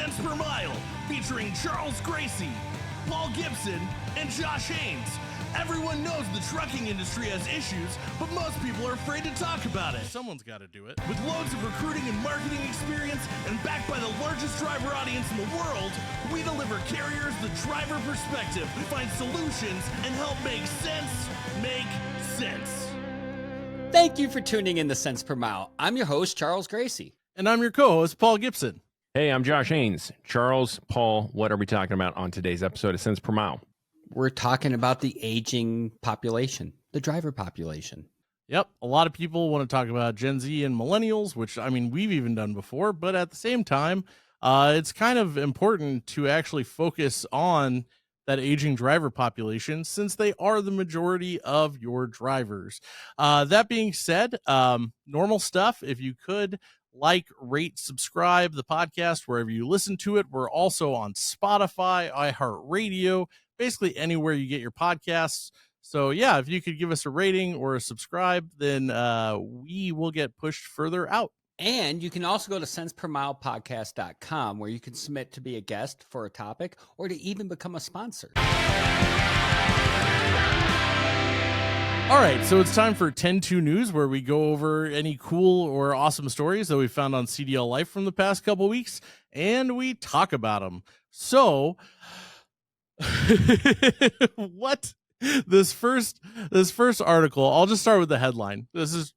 Cents Per Mile, featuring Charles Gracie, Paul Gibson, and Josh Haynes. Everyone knows the trucking industry has issues, but most people are afraid to talk about it. Someone's got to do it. With loads of recruiting and marketing experience and backed by the largest driver audience in the world, we deliver carriers the driver perspective, find solutions, and help make sense make sense. Thank you for tuning in to Cents Per Mile. I'm your host, Charles Gracie. And I'm your co-host, Paul Gibson. Hey, I'm Josh Haynes. Charles, Paul, what are we talking about on today's episode of Cents Per Mile? We're talking about the aging population, the driver population. Yep, a lot of people want to talk about Gen Z and millennials, which, I mean, we've even done before, but at the same time, it's kind of important to actually focus on that aging driver population since they are the majority of your drivers. That being said, normal stuff, if you could like, rate, subscribe the podcast wherever you listen to it. We're also on Spotify, iHeartRadio, basically anywhere you get your podcasts. So yeah, if you could give us a rating or a subscribe, then we will get pushed further out. And you can also go to centspermilepodcast.com where you can submit to be a guest for a topic or to even become a sponsor. All right, so it's time for 10-2 News, where we go over any cool or awesome stories that we found on CDLLife from the past couple weeks, and we talk about them. So, what? This first article, I'll just start with the headline. This is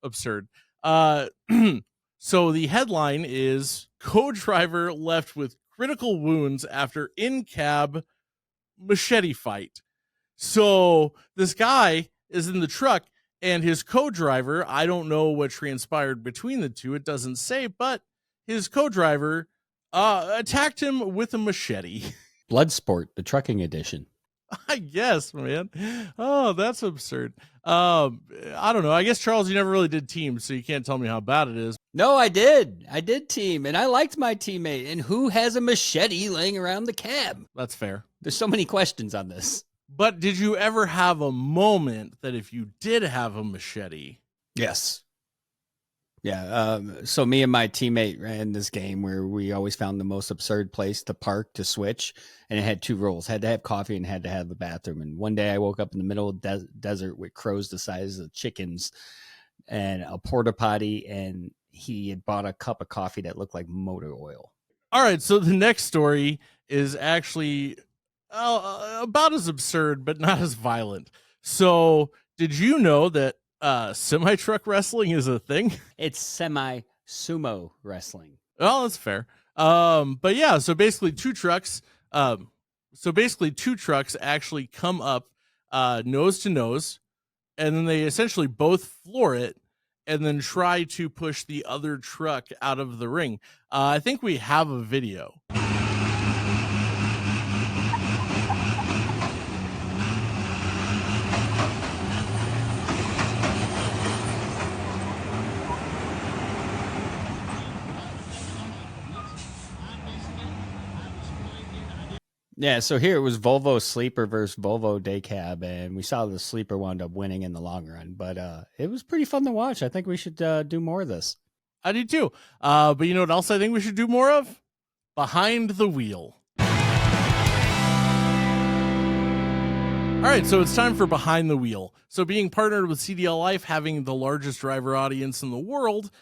absurd. So the headline is co-driver left with critical wounds after in-cab machete fight. So this guy is in the truck and his co-driver, I don't know what transpired between the two. It doesn't say, but his co-driver attacked him with a machete. Bloodsport, the trucking edition. I guess, man. Oh, that's absurd. I don't know. I guess, Charles, you never really did team, so you can't tell me how bad it is. No, I did. I did team, and I liked my teammate. And who has a machete laying around the cab? That's fair. There's so many questions on this. But did you ever have a moment that if you did have a machete? Yes. Yeah. So me and my teammate ran this game where we always found the most absurd place to park to switch. And it had two rules: had to have coffee and had to have a bathroom. And one day I woke up in the middle of the desert with crows the size of chickens and a porta potty. And he had bought a cup of coffee that looked like motor oil. All right. So the next story is actually about as absurd, but not as violent. So did you know that semi-truck wrestling is a thing? It's semi-sumo wrestling. Well, that's fair. But yeah, so basically two trucks actually come up nose to nose, and then they essentially both floor it and then try to push the other truck out of the ring. I think we have a video. Yeah, so here it was Volvo Sleeper versus Volvo Day Cab, and we saw the Sleeper wound up winning in the long run. But it was pretty fun to watch. I think we should do more of this. I do too. But you know what else I think we should do more of? Behind the Wheel. All right, so it's time for Behind the Wheel. So being partnered with CDLLife, having the largest driver audience in the world,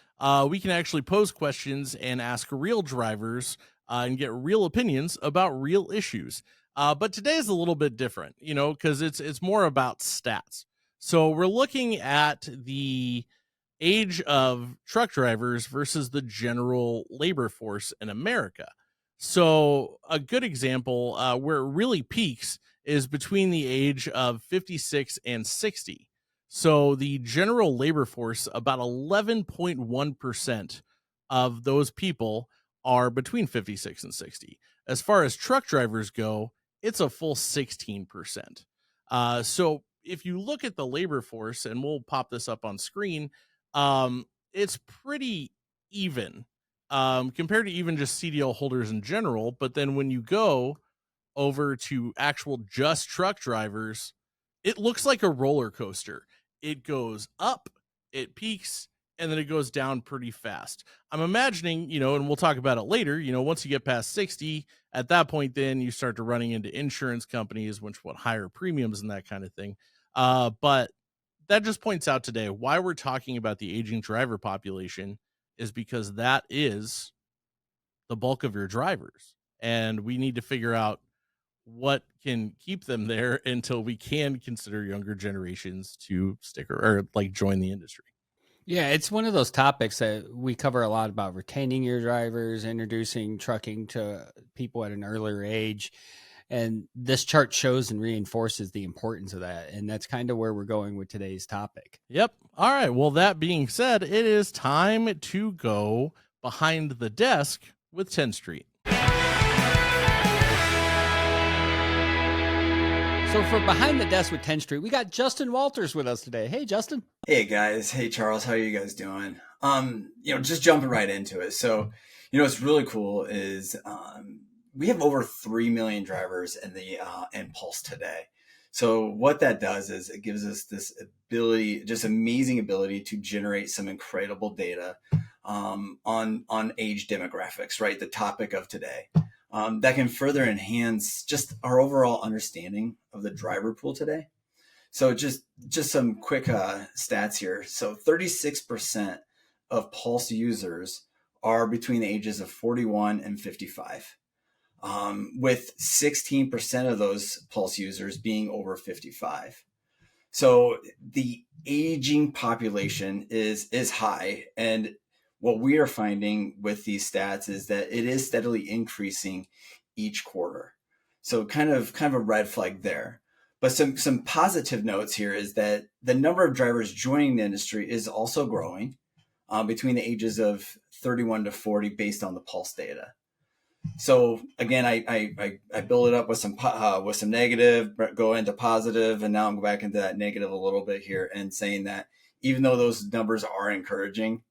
we can actually pose questions and ask real drivers and get real opinions about real issues. But today is a little bit different, you know, because it's more about stats. So we're looking at the age of truck drivers versus the general labor force in America. So a good example where it really peaks is between the age of 56 and 60. So the general labor force, about 11.1% of those people are between 56 and 60. As far as truck drivers go, it's a full 16%. So if you look at the labor force, and we'll pop this up on screen, it's pretty even compared to even just CDL holders in general. But then when you go over to actual just truck drivers, it looks like a roller coaster. It goes up, it peaks, and then it goes down pretty fast. I'm imagining, and we'll talk about it later, once you get past 60, at that point, then you start to running into insurance companies, which want higher premiums and that kind of thing. But that just points out today why we're talking about the aging driver population is because that is the bulk of your drivers. And we need to figure out what can keep them there until we can consider younger generations to stick or like join the industry. Yeah, it's one of those topics that we cover a lot about retaining your drivers, introducing trucking to people at an earlier age. And this chart shows and reinforces the importance of that. And that's kind of where we're going with today's topic. Yep. All right. Well, that being said, it is time to go behind the desk with Tenstreet. So for Behind the Desk with Tenstreet, we got Justin Walters with us today. Hey, Justin. Hey, guys. Hey, Charles. How are you guys doing? Just jumping right into it. So, what's really cool is we have over 3 million drivers in the Pulse today. So what that does is it gives us this ability, just amazing ability to generate some incredible data on age demographics, right? The topic of today. That can further enhance just our overall understanding of the driver pool today. So just some quick stats here. So 36% of Pulse users are between the ages of 41 and 55, with 16% of those Pulse users being over 55. So the aging population is high, and what we are finding with these stats is that it is steadily increasing each quarter. So kind of a red flag there. But some positive notes here is that the number of drivers joining the industry is also growing between the ages of 31 to 40 based on the Pulse data. So again, I build it up with some negative, go into positive, and now I'm back into that negative a little bit here and saying that even though those numbers are encouraging,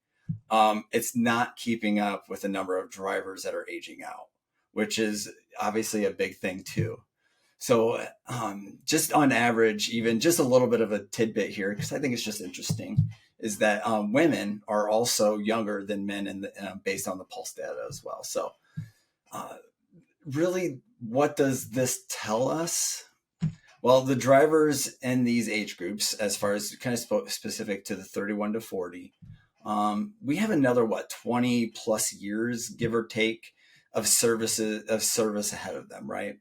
it's not keeping up with the number of drivers that are aging out, which is obviously a big thing too. So just on average, even just a little bit of a tidbit here, because I think it's just interesting, is that women are also younger than men based on the Pulse data as well. So really, what does this tell us? Well, the drivers in these age groups, as far as kind of specific to the 31 to 40, we have another 20 plus years, give or take, of service ahead of them, right?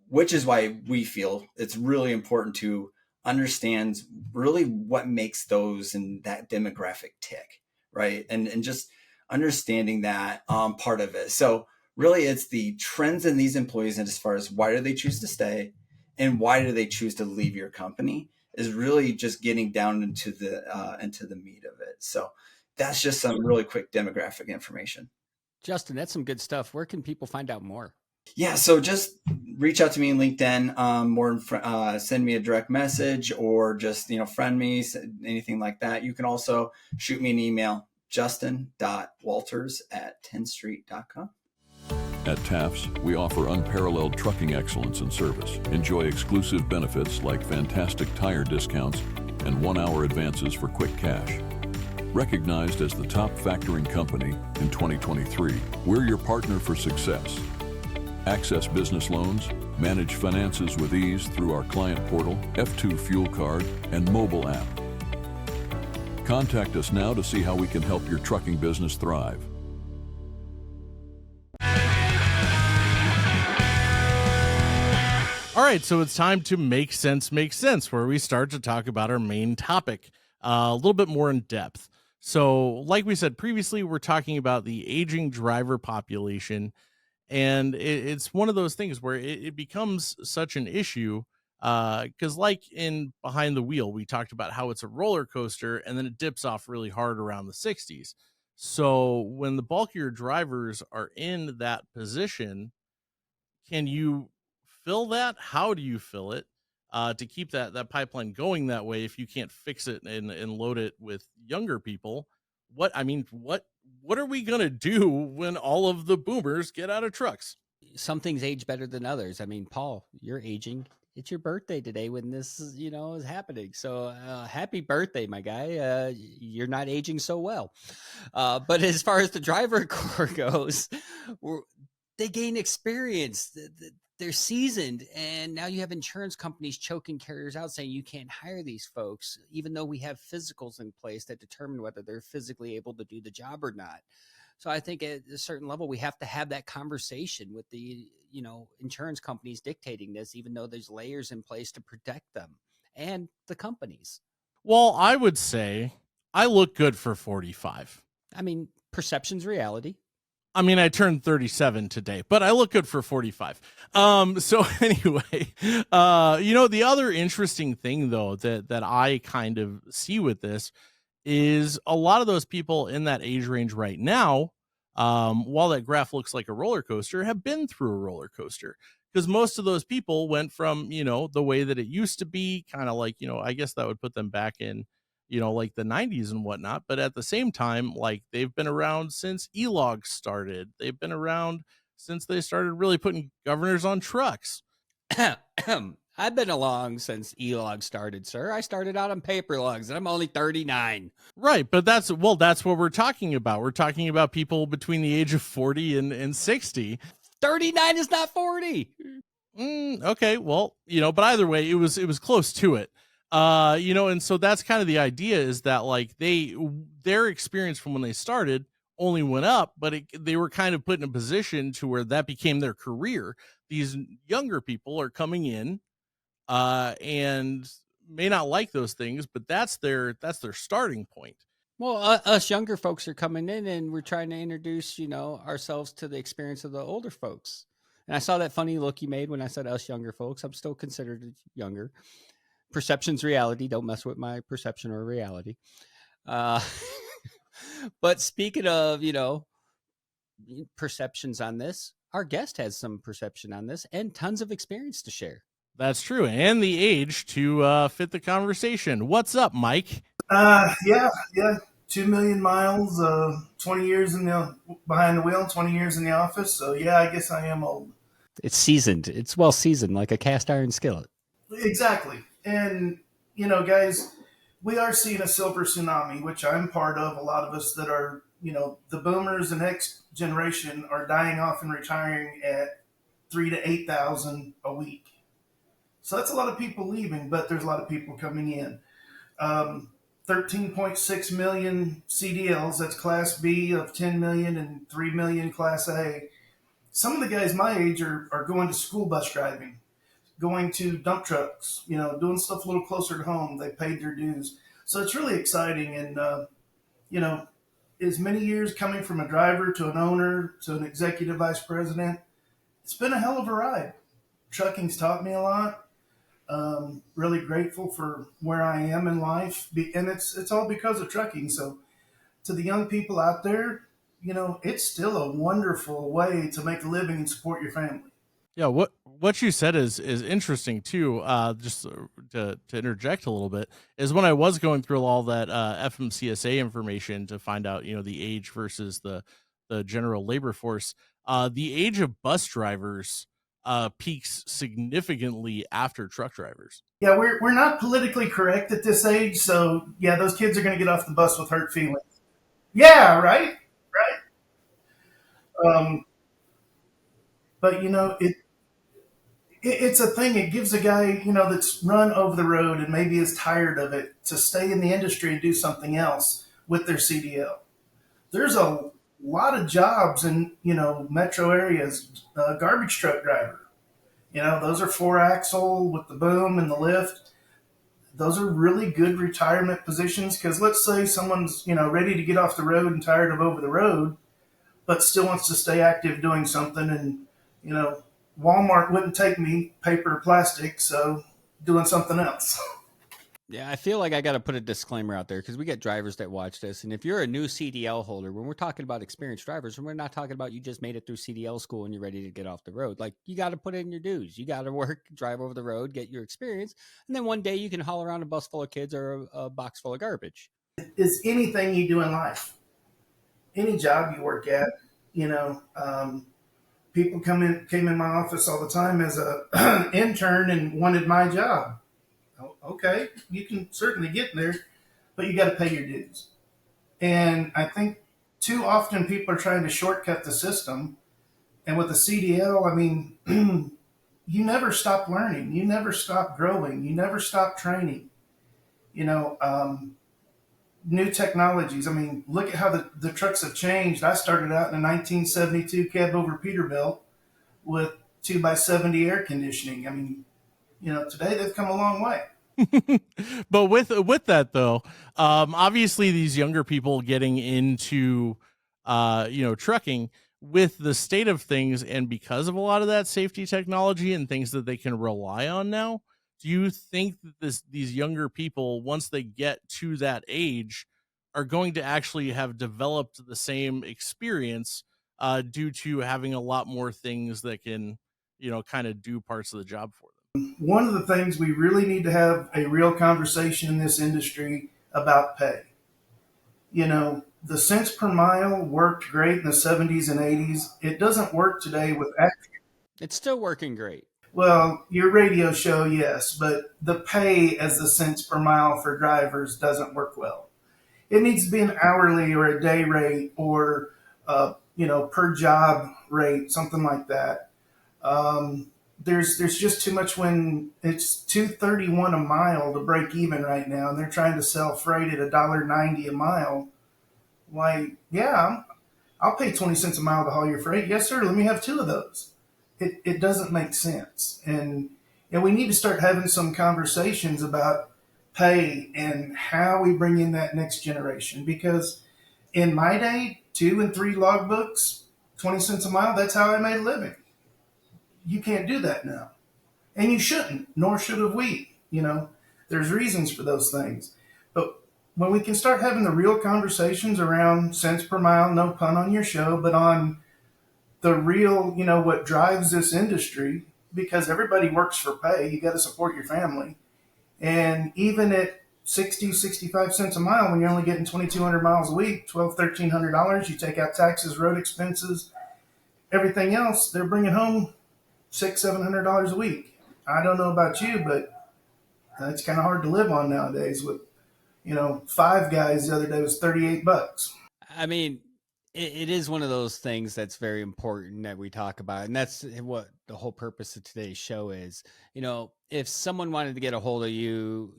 Which is why we feel it's really important to understand really what makes those and that demographic tick, right? And just understanding that part of it. So really, it's the trends in these employees, and as far as why do they choose to stay and why do they choose to leave your company, is really just getting down into the meat of it. So that's just some really quick demographic information. Justin, that's some good stuff. Where can people find out more? Yeah, so just reach out to me in LinkedIn, send me a direct message, or just friend me, anything like that. You can also shoot me an email, justin.walters@tenstreet.com. At TAFS, we offer unparalleled trucking excellence and service. Enjoy exclusive benefits like fantastic tire discounts and 1-hour advances for quick cash. Recognized as the top factoring company in 2023, we're your partner for success. Access business loans, manage finances with ease through our client portal, F2 fuel card, and mobile app. Contact us now to see how we can help your trucking business thrive. All right, so it's time to Make Sense, where we start to talk about our main topic a little bit more in depth. So like we said previously, we're talking about the aging driver population, and it's one of those things where it becomes such an issue because like in Behind the Wheel, we talked about how it's a roller coaster and then it dips off really hard around the 60s. So when the bulk of your drivers are in that position, can you fill that? How do you fill it to keep that pipeline going that way if you can't fix it and load it with younger people? What are we gonna do when all of the boomers get out of trucks? Some things age better than others. I mean, Paul, you're aging. it's your birthday today when this, is happening. So happy birthday, my guy. You're not aging so well. But as far as the driver corps goes, they gain experience. They're seasoned, and now you have insurance companies choking carriers out saying you can't hire these folks, even though we have physicals in place that determine whether they're physically able to do the job or not. So I think at a certain level, we have to have that conversation with the, insurance companies dictating this, even though there's layers in place to protect them and the companies. Well, I would say I look good for 45. I mean, perception's reality. I mean, I turned 37 today, but I look good for 45. So anyway, the other interesting thing though, that I kind of see with this is a lot of those people in that age range right now, while that graph looks like a roller coaster, have been through a roller coaster, because most of those people went from, the way that it used to be, kind of like, I guess that would put them back in, like the 90s and whatnot. But at the same time, like, they've been around since e-logs started. They've been around since they started really putting governors on trucks. I've been along since e-log started, sir. I started out on paper logs, and I'm only 39. Right, but that's what we're talking about. We're talking about people between the age of 40 and 60. 39 is not 40. Okay, well, but either way, it was close to it. And so that's kind of the idea, is that like their experience from when they started only went up, but they were kind of put in a position to where that became their career. These younger people are coming in and may not like those things, but that's their starting point. Well, us younger folks are coming in, and we're trying to introduce, ourselves to the experience of the older folks. And I saw that funny look you made when I said us younger folks. I'm still considered younger. Perception's reality. Don't mess with my perception or reality. But speaking of, perceptions on this, our guest has some perception on this and tons of experience to share. That's true. And the age to fit the conversation. What's up, Mike? Yeah. 2 million miles, 20 years behind the wheel, 20 years in the office. So yeah, I guess I am old. It's seasoned. It's well seasoned, like a cast iron skillet. Exactly. And, guys, we are seeing a silver tsunami, which I'm part of. A lot of us that are, the boomers and next generation are dying off and retiring at 3,000 to 8,000 a week. So that's a lot of people leaving, but there's a lot of people coming in. 13.6 million CDLs, that's Class B of 10 million and 3 million Class A. Some of the guys my age are going to school bus driving, going to dump trucks, doing stuff a little closer to home. They paid their dues. So it's really exciting. And, as many years coming from a driver to an owner to an executive vice president, it's been a hell of a ride. Trucking's taught me a lot. Really grateful for where I am in life, and it's all because of trucking. So to the young people out there, it's still a wonderful way to make a living and support your family. Yeah, what you said is interesting too. Just to interject a little bit, is when I was going through all that FMCSA information to find out, the age versus the general labor force, the age of bus drivers peaks significantly after truck drivers. Yeah, we're not politically correct at this age, so yeah, those kids are going to get off the bus with hurt feelings. Yeah, right. But it's a thing. It gives a guy that's run over the road and maybe is tired of it to stay in the industry and do something else with their CDL. There's a lot of jobs in metro areas. Garbage truck driver. Those are 4-axle with the boom and the lift. Those are really good retirement positions, because let's say someone's, ready to get off the road and tired of over the road, but still wants to stay active doing something. And, Walmart wouldn't take me, paper or plastic, so doing something else. Yeah, I feel like I got to put a disclaimer out there, because we get drivers that watch this. And if you're a new CDL holder, when we're talking about experienced drivers, and we're not talking about you just made it through CDL school and you're ready to get off the road. Like, you got to put in your dues. You got to work, drive over the road, get your experience. And then one day you can haul around a bus full of kids or a box full of garbage. It's anything you do in life, any job you work at, People came in my office all the time as a intern and wanted my job. Oh, okay, you can certainly get there, but you got to pay your dues. And I think too often people are trying to shortcut the system. And with the CDL, I mean, you never stop learning, you never stop growing, you never stop training. You know, new technologies. I mean, look at how the trucks have changed. I started out in a 1972 cab over Peterbilt with 2x70 air conditioning. I mean, you know, today they've come a long way. But with that though, obviously these younger people getting into trucking, with the state of things and because of a lot of that safety technology and things that they can rely on now, do you think that these younger people, once they get to that age, are going to actually have developed the same experience due to having a lot more things that can, kind of do parts of the job for them? One of the things we really need to have a real conversation in this industry about pay. You know, the cents per mile worked great in the 70s and 80s. It doesn't work today with It's still working great. Well, your radio show, yes, but the pay as the cents per mile for drivers doesn't work well. It needs to be an hourly or a day rate or, per job rate, something like that. There's just too much when it's $2.31 a mile to break even right now, and they're trying to sell freight at $1.90 a mile. Why, yeah, I'll pay 20 cents a mile to haul your freight. Yes, sir. Let me have two of those. It doesn't make sense. And we need to start having some conversations about pay and how we bring in that next generation. Because in my day, 2 and 3 logbooks, 20 cents a mile, that's how I made a living. You can't do that now. And you shouldn't, nor should have we. You know, there's reasons for those things. But when we can start having the real conversations around cents per mile, no pun on your show, but on the real, what drives this industry, because everybody works for pay. You got to support your family. And even at 60, 65 cents a mile, when you're only getting 2,200 miles a week, $1,200, $1,300, you take out taxes, road expenses, everything else, they're bringing home $600, $700 a week. I don't know about you, but it's kind of hard to live on nowadays. With, Five Guys the other day was $38. I mean, it is one of those things that's very important that we talk about. And that's what the whole purpose of today's show is. If someone wanted to get a hold of you,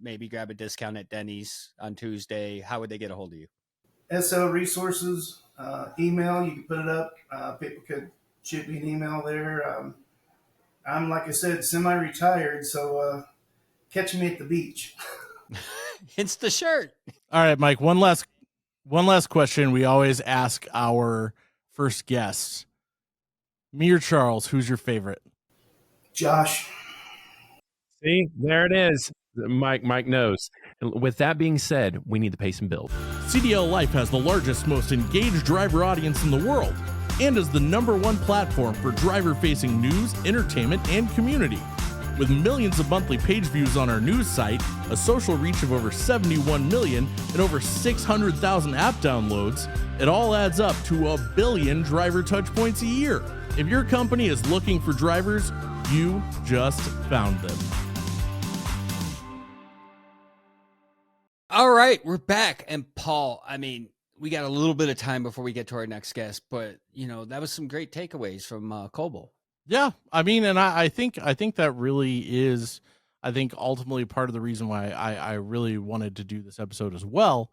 maybe grab a discount at Denny's on Tuesday, how would they get a hold of you? SL Resources, email, you can put it up. People could shoot me an email there. I'm, like I said, semi-retired, so catch me at the beach. It's the shirt. All right, Mike, one last question we always ask our first guests. Me or Charles, who's your favorite? Josh. See, there it is. Mike knows. With that being said, we need to pay some bills. CDLLife has the largest, most engaged driver audience in the world and is the #1 platform for driver-facing news, entertainment, and community. With millions of monthly page views on our news site, a social reach of over 71 million, and over 600,000 app downloads, it all adds up to 1 billion driver touchpoints a year. If your company is looking for drivers, you just found them. All right, we're back. And Paul, I mean, we got a little bit of time before we get to our next guest, but that was some great takeaways from Coble. Yeah, I mean, and I think that really is, ultimately part of the reason why I really wanted to do this episode as well,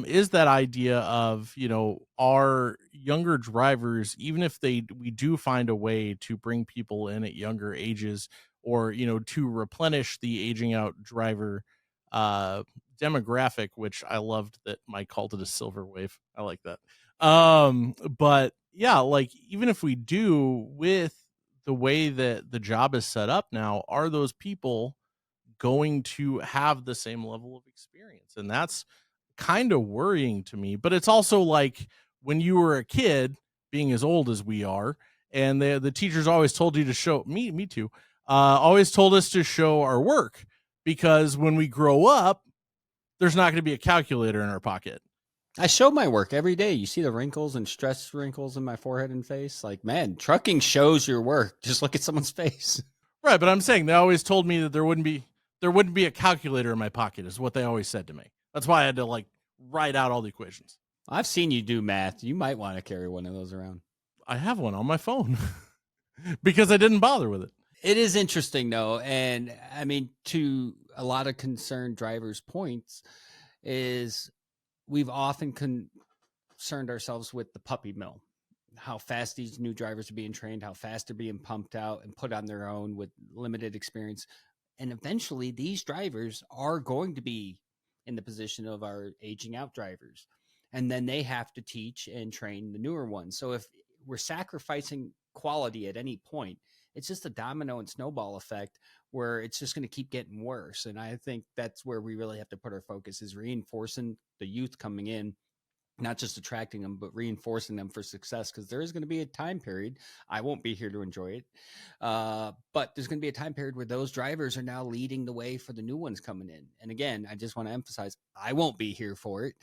is that idea of, our younger drivers, even if we do find a way to bring people in at younger ages or, to replenish the aging out driver demographic, which I loved that Mike called it a silver wave. I like that. But yeah, like even if we do, with the way that the job is set up now, are those people going to have the same level of experience? And that's kind of worrying to me. But it's also like when you were a kid, being as old as we are, and the teachers always told you to show me too, always told us to show our work, because when we grow up, there's not going to be a calculator in our pocket. I show my work every day. You see the wrinkles and stress wrinkles in my forehead and face? Like, man, trucking shows your work. Just look at someone's face. Right, but I'm saying they always told me that there wouldn't be a calculator in my pocket, is what they always said to me. That's why I had to like write out all the equations. I've seen you do math. You might want to carry one of those around. I have one on my phone because I didn't bother with it. It is interesting, though. And I mean, to a lot of concerned drivers' points, is we've often concerned ourselves with the puppy mill, how fast these new drivers are being trained, how fast they're being pumped out and put on their own with limited experience. And eventually, these drivers are going to be in the position of our aging out drivers. And then they have to teach and train the newer ones. So if we're sacrificing quality at any point, it's just a domino and snowball effect where it's just going to keep getting worse. And I think that's where we really have to put our focus, is reinforcing the youth coming in, not just attracting them, but reinforcing them for success. Because there is going to be a time period. I won't be here to enjoy it. But there's going to be a time period where those drivers are now leading the way for the new ones coming in. And again, I just want to emphasize, I won't be here for it.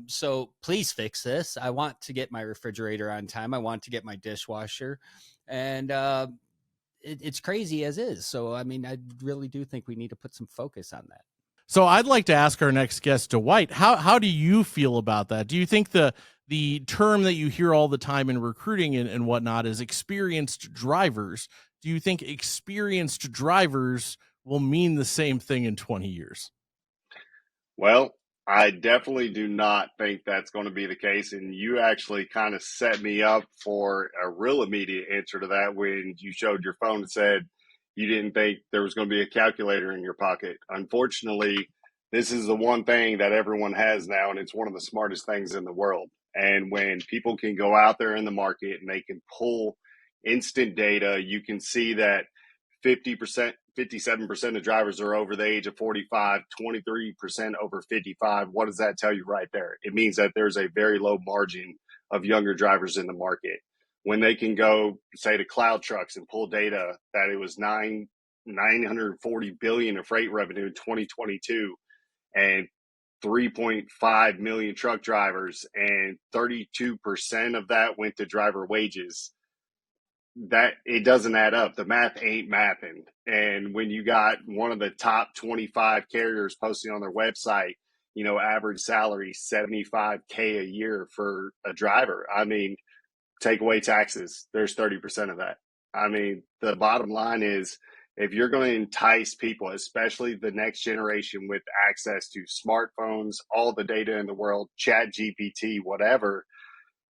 So please fix this. I want to get my refrigerator on time. I want to get my dishwasher. And it's crazy as is. So, I mean, I really do think we need to put some focus on that. So I'd like to ask our next guest, Dwight, how do you feel about that? Do you think the term that you hear all the time in recruiting and whatnot is experienced drivers? Do you think experienced drivers will mean the same thing in 20 years? Well, I definitely do not think that's going to be the case. And you actually kind of set me up for a real immediate answer to that when you showed your phone and said you didn't think there was going to be a calculator in your pocket. Unfortunately, this is the one thing that everyone has now, and it's one of the smartest things in the world. And when people can go out there in the market and they can pull instant data, you can see that 50%, 57% of drivers are over the age of 45, 23% over 55. What does that tell you right there? It means that there's a very low margin of younger drivers in the market. When they can go, say, to Cloud Trucks and pull data that it was $940 billion of freight revenue in 2022 and 3.5 million truck drivers, and 32% of that went to driver wages, that it doesn't add up. The math ain't mathing. And when you got one of the top 25 carriers posting on their website, average salary $75K a year for a driver, I mean, take away taxes, there's 30% of that. I mean, the bottom line is, if you're going to entice people, especially the next generation with access to smartphones, all the data in the world, Chat GPT, whatever,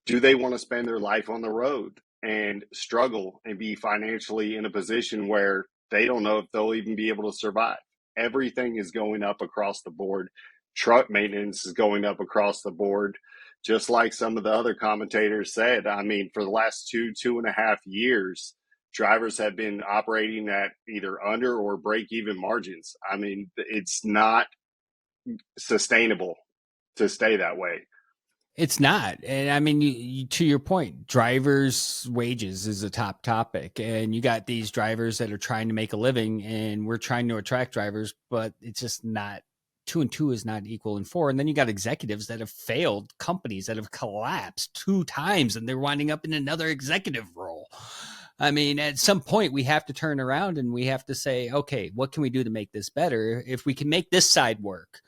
do they want to spend their life on the road and struggle and be financially in a position where they don't know if they'll even be able to survive? Everything is going up across the board. Truck maintenance is going up across the board. Just like some of the other commentators said, I mean, for the last 2.5 years, drivers have been operating at either under or break even margins. I mean, it's not sustainable to stay that way. It's not. And I mean, you, to your point, drivers' wages is a top topic. And you got these drivers that are trying to make a living, and we're trying to attract drivers, but it's just not. 2 and 2 is not equal in 4. And then you got executives that have failed, companies that have collapsed 2 times, and they're winding up in another executive role. I mean, at some point we have to turn around and we have to say, okay, what can we do to make this better? If we can make this side work,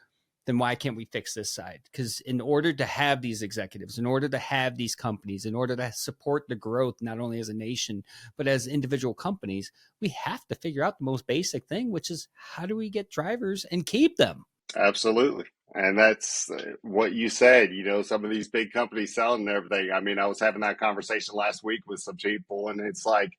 then why can't we fix this side? Because in order to have these executives, in order to have these companies, in order to support the growth, not only as a nation, but as individual companies, we have to figure out the most basic thing, which is how do we get drivers and keep them? Absolutely. And that's what you said, some of these big companies selling everything. I mean, I was having that conversation last week with some people, and it's like,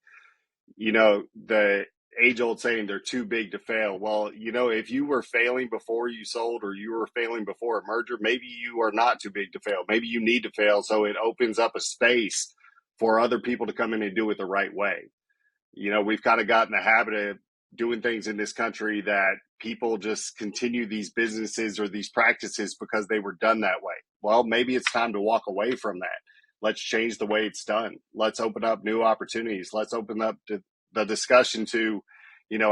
the age old saying, they're too big to fail. Well, if you were failing before you sold, or you were failing before a merger, maybe you are not too big to fail. Maybe you need to fail so it opens up a space for other people to come in and do it the right way. We've kind of gotten the habit of doing things in this country that people just continue these businesses or these practices because they were done that way. Well, maybe it's time to walk away from that. Let's change the way it's done. Let's open up new opportunities. Let's open up the discussion to,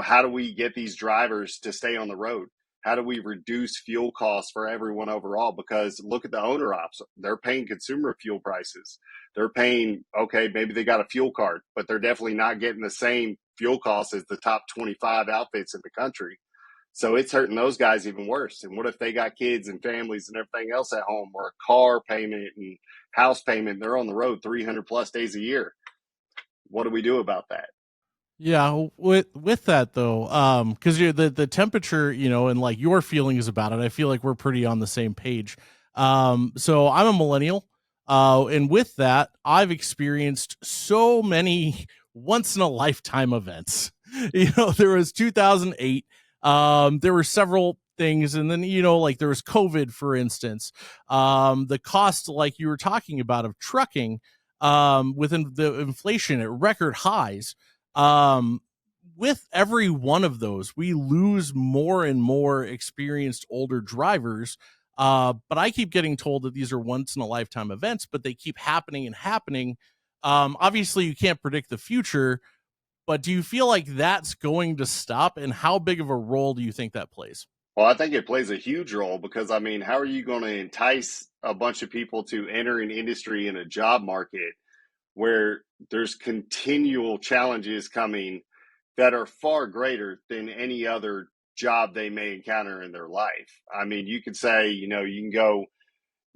how do we get these drivers to stay on the road? How do we reduce fuel costs for everyone overall? Because look at the owner ops. They're paying consumer fuel prices. They're paying, okay, maybe they got a fuel card, but they're definitely not getting the same fuel costs as the top 25 outfits in the country. So it's hurting those guys even worse. And what if they got kids and families and everything else at home, or a car payment and house payment? They're on the road 300 plus days a year. What do we do about that? Yeah, with that though, because you're the temperature, and like your feelings about it, I feel like we're pretty on the same page. So I'm a millennial, and with that, I've experienced so many once in a lifetime events. There was 2008. There were several things, and then like there was COVID, for instance. The cost, like you were talking about, of trucking, within the inflation at record highs. With every one of those, we lose more and more experienced older drivers. But I keep getting told that these are once in a lifetime events, but they keep happening and happening. Obviously you can't predict the future, but do you feel like that's going to stop, and how big of a role do you think that plays? Well, I think it plays a huge role because, I mean, how are you going to entice a bunch of people to enter an industry in a job market where there's continual challenges coming that are far greater than any other job they may encounter in their life? I mean, you could say, you can go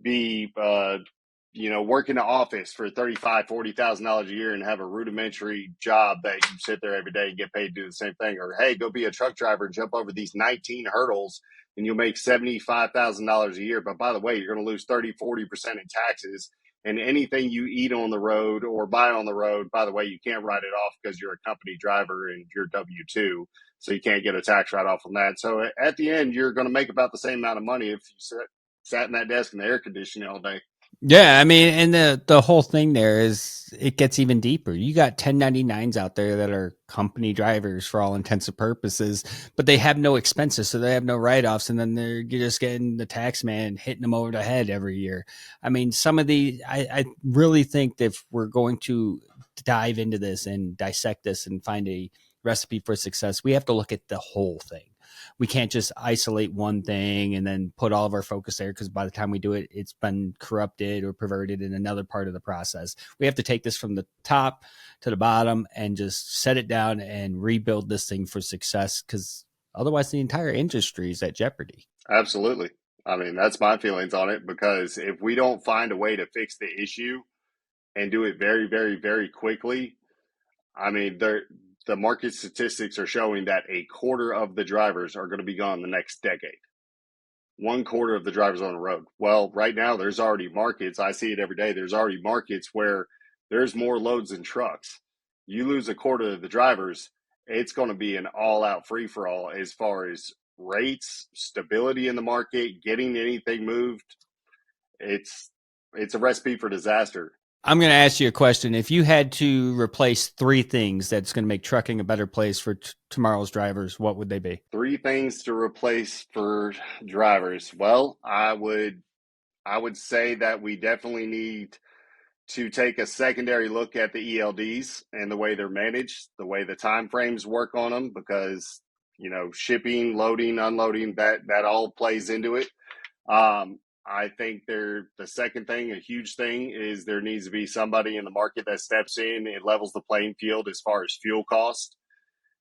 be, work in the office for $35,000-$40,000 a year and have a rudimentary job that you sit there every day and get paid to do the same thing. Or, hey, go be a truck driver and jump over these 19 hurdles and you'll make $75,000 a year. But by the way, you're going to lose 30-40% in taxes. And anything you eat on the road or buy on the road, by the way, you can't write it off because you're a company driver and you're W-2. So you can't get a tax write-off on that. So at the end, you're going to make about the same amount of money if you sat in that desk in the air conditioning all day. Yeah, I mean, and the whole thing there is it gets even deeper. You got 1099s out there that are company drivers for all intents and purposes, but they have no expenses, so they have no write-offs, and then you're just getting the tax man hitting them over the head every year. I mean, some of the I really think that if we're going to dive into this and dissect this and find a recipe for success, we have to look at the whole thing. We can't just isolate one thing and then put all of our focus there, because by the time we do it, it's been corrupted or perverted in another part of the process. We have to take this from the top to the bottom and just set it down and rebuild this thing for success, because otherwise the entire industry is at jeopardy. Absolutely. I mean, that's my feelings on it, because if we don't find a way to fix the issue and do it very, very, very quickly, I mean, the market statistics are showing that a quarter of the drivers are going to be gone the next decade. 1/4 of the drivers on the road. Well, right now there's already markets. I see it every day. There's already markets where there's more loads than trucks. You lose a quarter of the drivers, it's going to be an all-out free-for-all as far as rates, stability in the market, getting anything moved. It's a recipe for disaster. I'm going to ask you a question. If you had to replace 3 things that's going to make trucking a better place for tomorrow's drivers, what would they be? 3 things to replace for drivers. Well, I would say that we definitely need to take a secondary look at the ELDs and the way they're managed, the way the time frames work on them, because shipping, loading, unloading, that all plays into it. I think the second thing, a huge thing, is there needs to be somebody in the market that steps in and levels the playing field as far as fuel cost.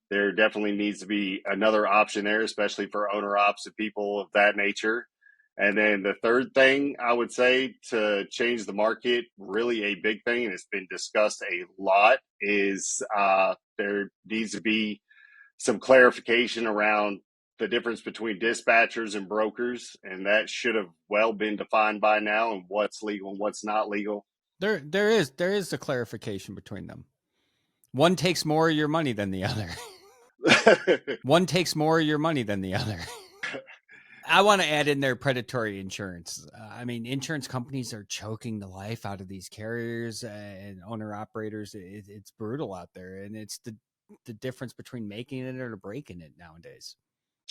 There definitely needs to be another option there, especially for owner ops and people of that nature. And then the third thing I would say to change the market, really a big thing, and it's been discussed a lot, is there needs to be some clarification around the difference between dispatchers and brokers, and that should have well been defined by now, and what's legal and what's not legal. There is a clarification between them. One takes more of your money than the other. One takes more of your money than the other. I want to add in there predatory insurance. I mean, insurance companies are choking the life out of these carriers and owner operators. It's brutal out there, and it's the difference between making it or breaking it nowadays.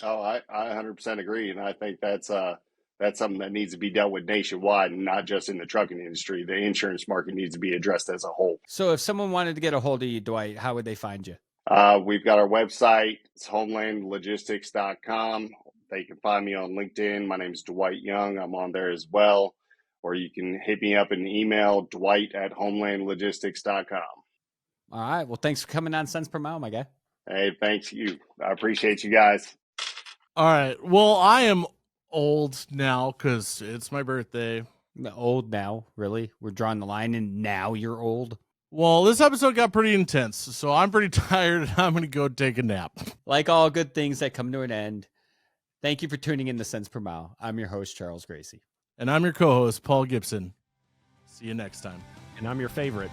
Oh, I 100% agree, and I think that's something that needs to be dealt with nationwide, and not just in the trucking industry. The insurance market needs to be addressed as a whole. So if someone wanted to get a hold of you, Dwight, how would they find you? We've got our website. It's homelandlogistics.com. They can find me on LinkedIn. My name is Dwight Young. I'm on there as well. Or you can hit me up in an email, dwight@homelandlogistics.com. All right. Well, thanks for coming on Cents Per Mile, my guy. Hey, thanks you. I appreciate you guys. All right. Well, I am old now because it's my birthday. Old now, really? We're drawing the line, and now you're old? Well, this episode got pretty intense, so I'm pretty tired, and I'm going to go take a nap. Like all good things that come to an end, thank you for tuning in to Cents Per Mile. I'm your host, Charles Gracie. And I'm your co-host, Paul Gibson. See you next time. And I'm your favorite,